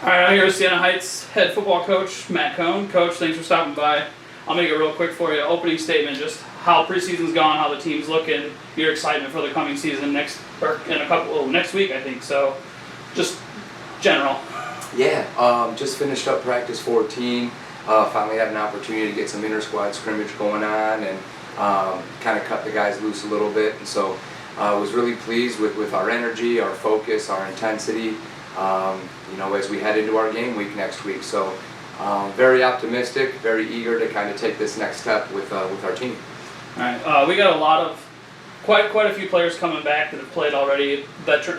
All right, I'm here with Siena Heights head football coach, Matt Kohn. Coach, thanks for stopping by. I'll make it real quick for you. Opening statement, just how preseason's gone, how the team's looking, your excitement for the coming season next week, I think. So, just general. Yeah, just finished up practice 14. Finally had an opportunity to get some inter-squad scrimmage going on and kind of cut the guys loose a little bit. And so I was really pleased with our energy, our focus, our intensity, as we head into our game week next week. So very optimistic, very eager to kind of take this next step with our team. All right, we got a lot of, quite a few players coming back that have played already,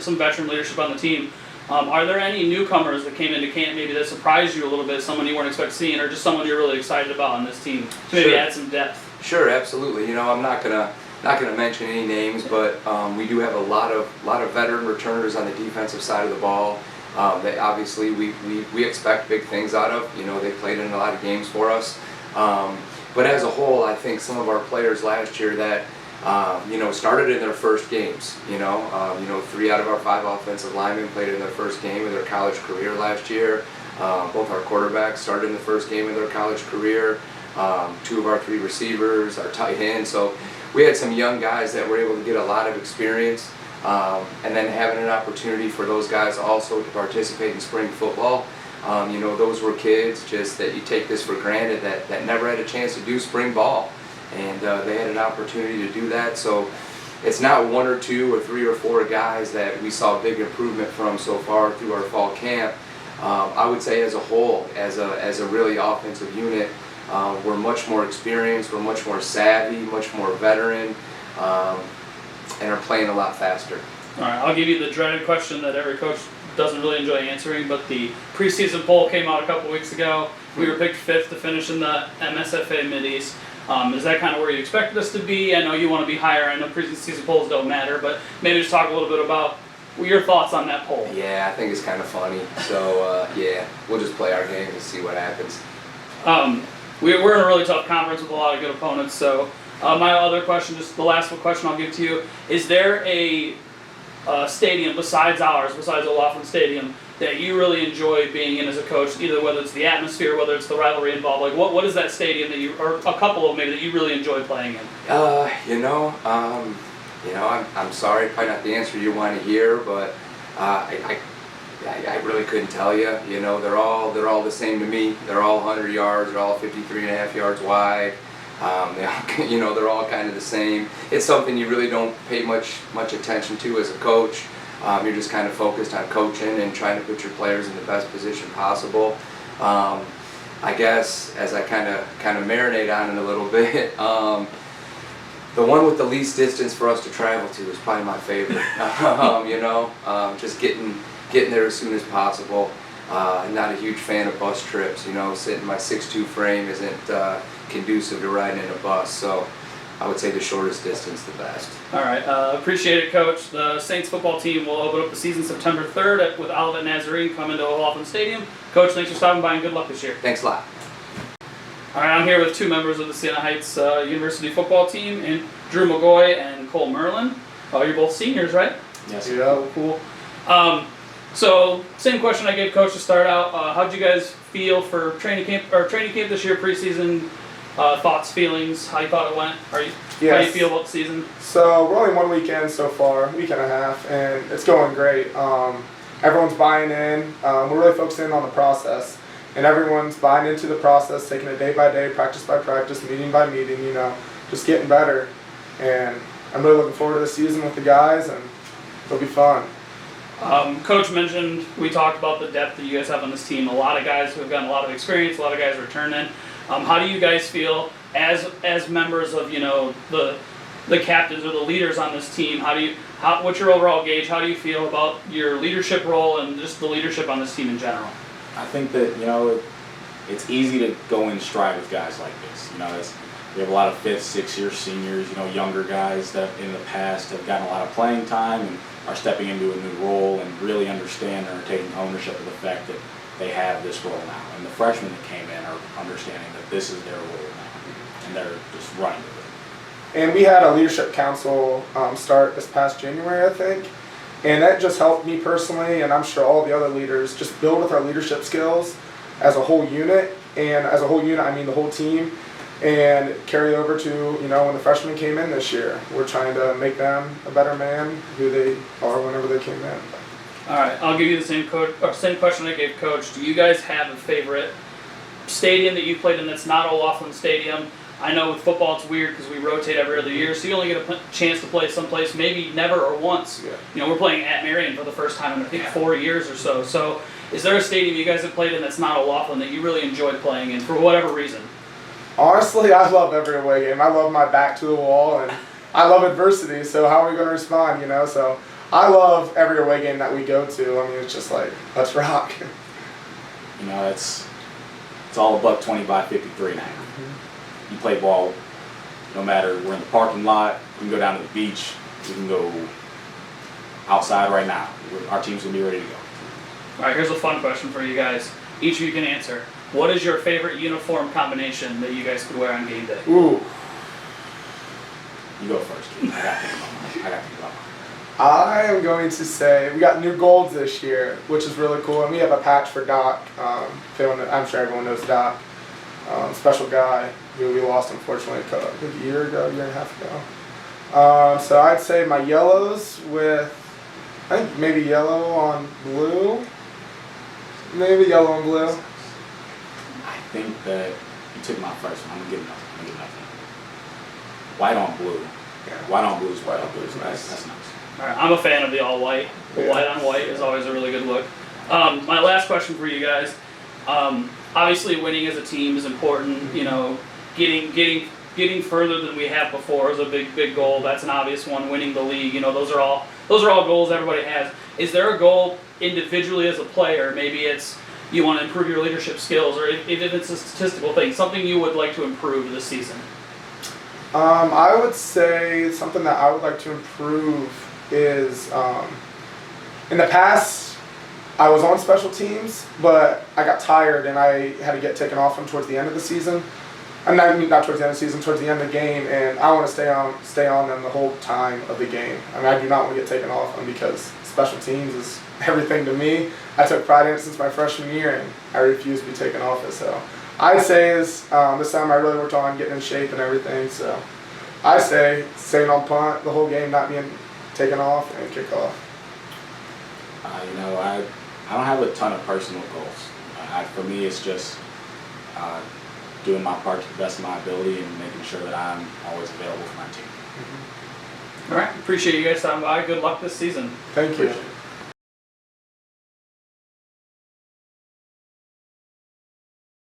some veteran leadership on the team. Are there any newcomers that came into camp maybe that surprised you a little bit, someone you weren't expecting seeing, or just someone you're really excited about on this team to maybe add some depth? Sure, absolutely. I'm not gonna mention any names, but we do have a lot of veteran returners on the defensive side of the ball. That obviously we expect big things out of. They played in a lot of games for us. But as a whole, I think some of our players last year that started in their first games. 3 out of our 5 offensive linemen played in their first game of their college career last year. Both our quarterbacks started in the first game of their college career. 2 of our 3 receivers, our tight end. So we had some young guys that were able to get a lot of experience. And then having an opportunity for those guys also to participate in spring football. Those were kids just that you take this for granted that never had a chance to do spring ball. And they had an opportunity to do that. So it's not 1 or 2 or 3 or 4 guys that we saw big improvement from so far through our fall camp. I would say as a whole, as a really offensive unit, we're much more experienced, we're much more savvy, much more veteran, and are playing a lot faster. All right, I'll give you the dreaded question that every coach doesn't really enjoy answering, but the preseason poll came out a couple weeks ago. We were picked 5th to finish in the MSFA Mid-East. Is that kind of where you expected us to be? I know you want to be higher. I know preseason polls don't matter, but maybe just talk a little bit about your thoughts on that poll. Yeah, I think it's kind of funny. So, we'll just play our game and see what happens. We're in a really tough conference with a lot of good opponents, so my other question, just the last question I'll give to you, is there a stadium besides O'Loughlin Stadium that you really enjoy being in as a coach, either whether it's the atmosphere, whether it's the rivalry involved? Like, what is that stadium that you, or a couple of maybe, that you really enjoy playing in? I'm sorry, probably not the answer you want to hear, but I really couldn't tell you. They're all the same to me. They're all 100 yards. They're all 53.5 yards wide. They're all kind of the same. It's something you really don't pay much attention to as a coach. You're just kind of focused on coaching and trying to put your players in the best position possible. I guess as I kind of marinate on it a little bit, the one with the least distance for us to travel to is probably my favorite. Just getting there as soon as possible. I'm not a huge fan of bus trips. Sitting in my 6'2" frame isn't conducive to riding in a bus. So I would say the shortest distance, the best. All right, appreciate it, Coach. The Saints football team will open up the season September 3rd with Olivet Nazarene coming to O'Loughlin Stadium. Coach, thanks for stopping by and good luck this year. Thanks a lot. All right, I'm here with 2 members of the Siena Heights University football team, and Drew McGaughy and Kole Murlin. You're both seniors, right? Yes. Yeah, cool. So, same question I gave Coach to start out. How'd you guys feel for training camp this year, preseason? Thoughts, feelings, how you thought it went? How do you feel about the season? So we're only 1 weekend so far, week and a half, and it's going great. Everyone's buying in. We're really focusing on the process, and everyone's buying into the process, taking it day by day, practice by practice, meeting by meeting, just getting better. And I'm really looking forward to the season with the guys, and it'll be fun. Coach mentioned, we talked about the depth that you guys have on this team. A lot of guys who have gotten a lot of experience, a lot of guys returning. How do you guys feel as members of the captains or the leaders on this team? What's your overall gauge? How do you feel about your leadership role and just the leadership on this team in general? I think that it's easy to go in stride with guys like this. We have a lot of 5th, 6th-year seniors, younger guys that in the past have gotten a lot of playing time and are stepping into a new role and really understand and are taking ownership of the fact that they have this role now. And the freshmen that came in are understanding that this is their role now, and they're just running with it. And we had a leadership council start this past January, I think. And that just helped me personally, and I'm sure all the other leaders, just build with our leadership skills as a whole unit. And as a whole unit, I mean the whole team. And carry over to, when the freshmen came in this year. We're trying to make them a better man who they are whenever they came in. All right, I'll give you the same question I gave Coach. Do you guys have a favorite stadium that you played in that's not O'Loughlin Stadium? I know with football it's weird because we rotate every other year, so you only get a chance to play someplace maybe never or once. Yeah. We're playing at Marion for the first time in I think 4 years or so. So is there a stadium you guys have played in that's not O'Loughlin that you really enjoyed playing in for whatever reason? Honestly, I love every away game. I love my back to the wall, and I love adversity, so how are we going to respond, So I love every away game that we go to. I mean, it's just like, let's rock. It's all a $120 by 53 now. You play ball, no matter we're in the parking lot, we can go down to the beach, we can go outside right now. Our team's going to be ready to go. All right, here's a fun question for you guys. Each of you can answer. What is your favorite uniform combination that you guys could wear on game day? Ooh. You go first, Keith. I got to think about mine. I am going to say we got new golds this year, which is really cool, and we have a patch for Doc. I'm sure everyone knows Doc, special guy who we lost unfortunately a year and a half ago. So I'd say my yellows with, I think maybe yellow on blue, maybe yellow and blue. I think that you took my first one. I'm gonna give nothing. White on blue. Yeah. White on blue is white on blue. Nice. That's nice. All right, I'm a fan of the all white. The Yeah. white on white is always a really good look. My last question for you guys. Obviously, winning as a team is important. Getting further than we have before is a big goal. That's an obvious one. Winning the league. Those are all goals everybody has. Is there a goal individually as a player? Maybe it's you want to improve your leadership skills, or if it's a statistical thing, something you would like to improve this season. I would say something that I would like to improve is, in the past, I was on special teams, but I got tired and I had to get taken off them towards the end of the season. Not towards the end of the season, towards the end of the game, and I want to stay on them the whole time of the game. I mean, I do not want to get taken off them because special teams is everything to me. I took pride in it since my freshman year, and I refuse to be taken off it. So I'd say this time I really worked on getting in shape and everything. So I say staying on punt the whole game, not being taken off, and kick off. I don't have a ton of personal goals. For me, it's just doing my part to the best of my ability and making sure that I'm always available for my team. All right, appreciate you guys stopping by. Good luck this season. Thank you. Appreciate it.